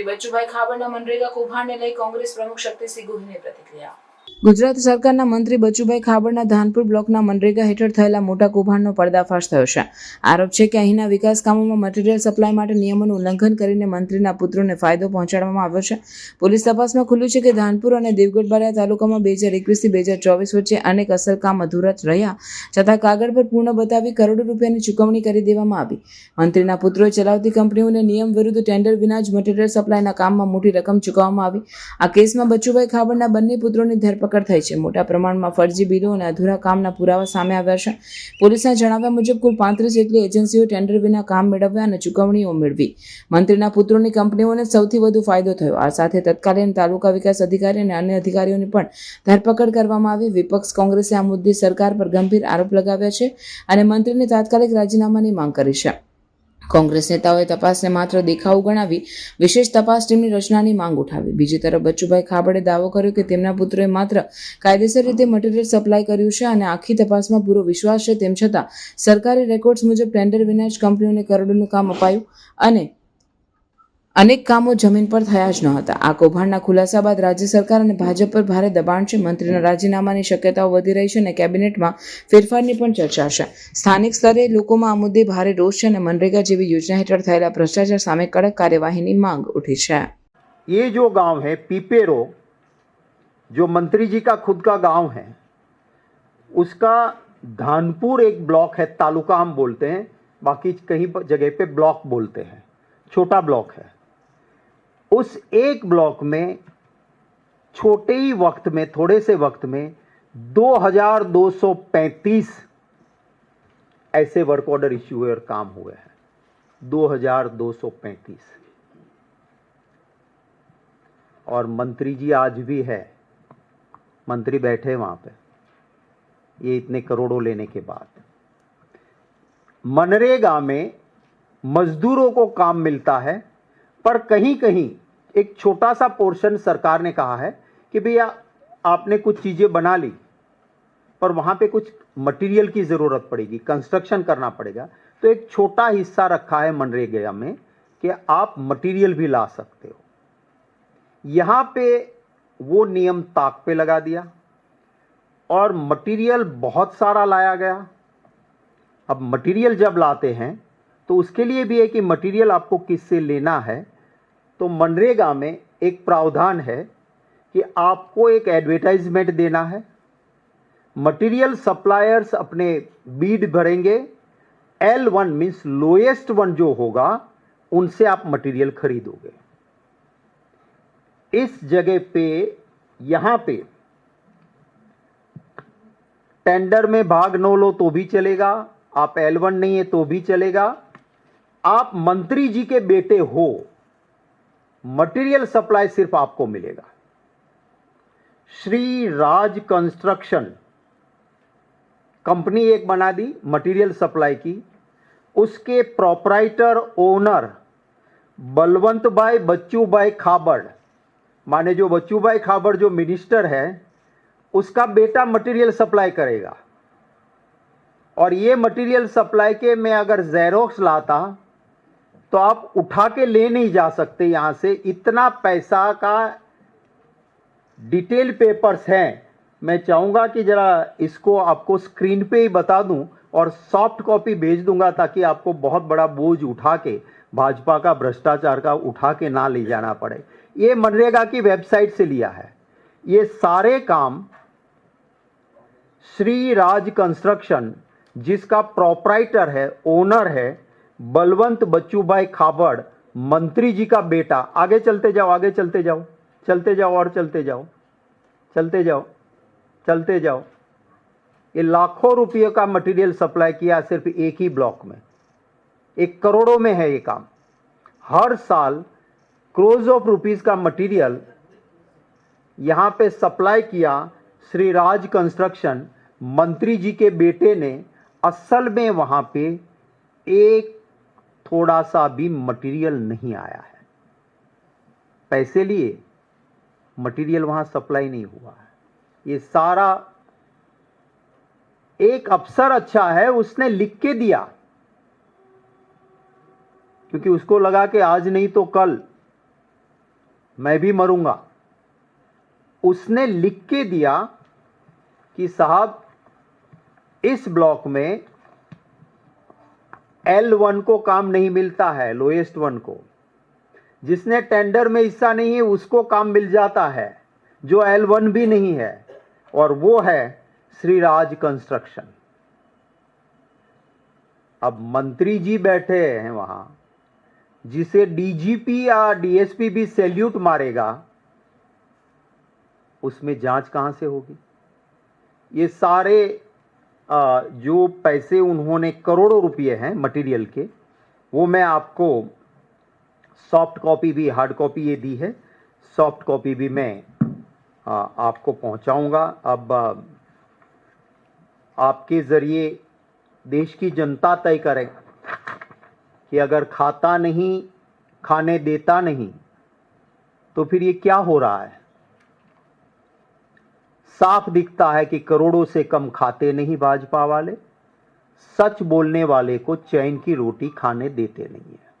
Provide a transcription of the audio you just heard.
મંત્રી બચુભાઈ ખાબડના મનરેગા કૌભાંડને લઈ કોંગ્રેસ પ્રમુખ શક્તિસિંહ ગોહિલની પ્રતિક્રિયા। ગુજરાત સરકારના મંત્રી બચુભાઈ ખાબડના ધાનપુર બ્લોકના મનરેગા હેઠળ થયેલા મોટા કૌભાંડનો પર્દાફાશ થયો છે। આરોપ છે કે અહીંના વિકાસ કામોમાં મટીરીયલ સપ્લાય માટે નિયમોનું ઉલ્લંઘન કરીને મંત્રીના પુત્રોને ફાયદો પહોંચાડવામાં આવ્યો છે। પોલીસ તપાસમાં ખુલ્યું છે કે ધાનપુર અને દેવગઢ બારિયા તાલુકામાં 2021 થી 2024 વચ્ચે અનેક અસલ કામ અધૂરા રહ્યા છતાં કાગળ પર પૂર્ણ બતાવી કરોડો રૂપિયાની ચૂકવણી કરી દેવામાં આવી। મંત્રીના પુત્રોએ ચલાવતી કંપનીઓને નિયમ વિરુદ્ધ ટેન્ડર વિના જ મટીરીયલ સપ્લાયના કામમાં મોટી રકમ ચૂકવવામાં આવી। આ કેસમાં બચુભાઈ ખાબડના બંને પુત્રોની ધરપકડ થઈ છે। મોટા પ્રમાણમાં ફરજી બિલો અને અધૂરા કામના પુરાવા સામે આવ્યા છે। પોલીસના જણાવ્યા મુજબ કુલ 35 જેટલી એજન્સીઓ ટેન્ડર વિના કામ મેળવ્યા અને ચૂકવણીઓ મેળવી। મંત્રીના પુત્રોની કંપનીઓને સૌથી વધુ ફાયદો થયો। આ સાથે તત્કાલીન તાલુકા વિકાસ અધિકારી અને અન્ય અધિકારીઓની પણ ધરપકડ કરવામાં આવી। વિપક્ષ કોંગ્રેસે આ મુદ્દે સરકાર પર ગંભીર આરોપ લગાવ્યા છે અને મંત્રીને તાત્કાલિક રાજીનામાની માંગ કરી છે। કોંગ્રેસ નેતાઓએ તપાસને માત્ર દેખાવ ગણાવી વિશેષ તપાસ ટીમની રચનાની માંગ ઉઠાવી। બીજી તરફ બચુભાઈ ખાબડે દાવો કર્યો કે તેમના પુત્રોએ માત્ર કાયદેસર રીતે મટીરીયલ સપ્લાય કર્યું છે અને આખી તપાસમાં પૂરો વિશ્વાસ છે। તેમ છતાં સરકારી રેકોર્ડ્સ મુજબ ટેન્ડર વિના જ કંપનીઓને કરોડોનું કામ અપાયું અને અનેક કામો જમીન પર થયા જ ન હતા। આ કૌભાંડના ખુલાસા બાદ રાજ્ય સરકાર અને ભાજપ પર ભારે દબાણ છે। મંત્રીના રાજીનામાની શક્યતાઓ વધી રહી છે અને કેબિનેટમાં ફેરફારની પણ ચર્ચા છે। સ્થાનિક સ્તરે લોકોમાં આ મુદ્દે ભારે રોષ છે અને મનરેગા જેવી યોજના હેઠળ થયેલા ભ્રષ્ટાચાર સામે કડક કાર્યવાહીની માંગ ઉઠી છે। ये जो गांव है पीपेरो, जो मंत्री जी का खुद का गांव है, उसका धानपुर एक ब्लॉक है, तालुका हम बोलते हैं, बाकी कहीं जगह पे ब्लॉक बोलते हैं, छोटा ब्लॉक है। उस एक ब्लॉक में छोटे ही वक्त में, थोड़े से वक्त में 2235 ऐसे वर्क ऑर्डर इश्यू हुए और काम हुए हैं। 2235। और मंत्री जी आज भी है, मंत्री बैठे वहां पे, ये इतने करोड़ों लेने के बाद। मनरेगा में मजदूरों को काम मिलता है, पर कहीं कहीं एक छोटा सा पोर्शन सरकार ने कहा है कि भैया आपने कुछ चीजें बना ली, पर वहां पे कुछ मटेरियल की जरूरत पड़ेगी, कंस्ट्रक्शन करना पड़ेगा, तो एक छोटा हिस्सा रखा है मनरेगा में कि आप मटेरियल भी ला सकते हो। यहां पे वो नियम ताक पे लगा दिया और मटेरियल बहुत सारा लाया गया। अब मटेरियल जब लाते हैं तो उसके लिए भी है कि मटेरियल आपको किससे लेना है। तो मनरेगा में एक प्रावधान है कि आपको एक एडवर्टाइजमेंट देना है, मटेरियल सप्लायर्स अपने बीड भरेंगे, L1 मीन्स लोएस्ट वन जो होगा उनसे आप मटेरियल खरीदोगे। इस जगह पे यहां पे टेंडर में भाग न लो तो भी चलेगा, आप L1 नहीं है तो भी चलेगा, आप मंत्री जी के बेटे हो, मटेरियल सप्लाई सिर्फ आपको मिलेगा। श्री राज कंस्ट्रक्शन कंपनी एक बना दी मटेरियल सप्लाई की, उसके प्रोपराइटर ओनर बलवंत भाई बच्चू भाई खाबड़, माने जो बच्चू भाई खाबड़ जो मिनिस्टर है उसका बेटा मटेरियल सप्लाई करेगा। और ये मटेरियल सप्लाई के मैं अगर ज़ेरोक्स लाता तो आप उठा के ले नहीं जा सकते यहां से, इतना पैसा का डिटेल पेपर्स हैं। मैं चाहूंगा कि जरा इसको आपको स्क्रीन पे ही बता दूं और सॉफ्ट कॉपी भेज दूंगा ताकि आपको बहुत बड़ा बोझ उठा के भाजपा का भ्रष्टाचार का उठा के ना ले जाना पड़े। ये मनरेगा की वेबसाइट से लिया है। ये सारे काम श्री राज कंस्ट्रक्शन जिसका प्रोपराइटर है, ओनर है बलवंत बच्चू भाई खाबड़, मंत्री जी का बेटा। आगे चलते जाओ, आगे चलते जाओ, चलते जाओ और चलते जाओ, चलते जाओ, चलते जाओ। ये लाखों रुपये का मटेरियल सप्लाई किया सिर्फ एक ही ब्लॉक में, 1 करोड़ों में है ये काम। हर साल क्रोर्स ऑफ रुपीस का मटेरियल यहां पे सप्लाई किया श्री राज कंस्ट्रक्शन। मंत्री जी के बेटे ने असल में वहां पे एक थोड़ा सा भी मटेरियल नहीं आया है, पैसे लिए मटेरियल वहां सप्लाई नहीं हुआ है। ये सारा एक अफसर अच्छा है, उसने लिख के दिया क्योंकि उसको लगा कि आज नहीं तो कल मैं भी मरूंगा। उसने लिख के दिया कि साहब इस ब्लॉक में L1 को काम नहीं मिलता है, लोएस्ट वन को। जिसने टेंडर में हिस्सा नहीं है उसको काम मिल जाता है, जो L1 भी नहीं है, और वो है श्रीराज कंस्ट्रक्शन। अब मंत्री जी बैठे हैं वहां, जिसे डीजीपी या डीएसपी भी सैल्यूट मारेगा, उसमें जांच कहां से होगी? ये सारे जो पैसे उन्होंने करोड़ों रुपए हैं मटेरियल के, वो मैं आपको सॉफ्ट कॉपी भी, हार्ड कॉपी ये दी है, सॉफ्ट कॉपी भी मैं आपको पहुंचाऊंगा। अब आपके जरिए देश की जनता तय करे कि अगर खाता नहीं, खाने देता नहीं, तो फिर ये क्या हो रहा है? साफ दिखता है कि करोड़ों से कम खाते नहीं भाजपा वाले, सच बोलने वाले को चैन की रोटी खाने देते नहीं है।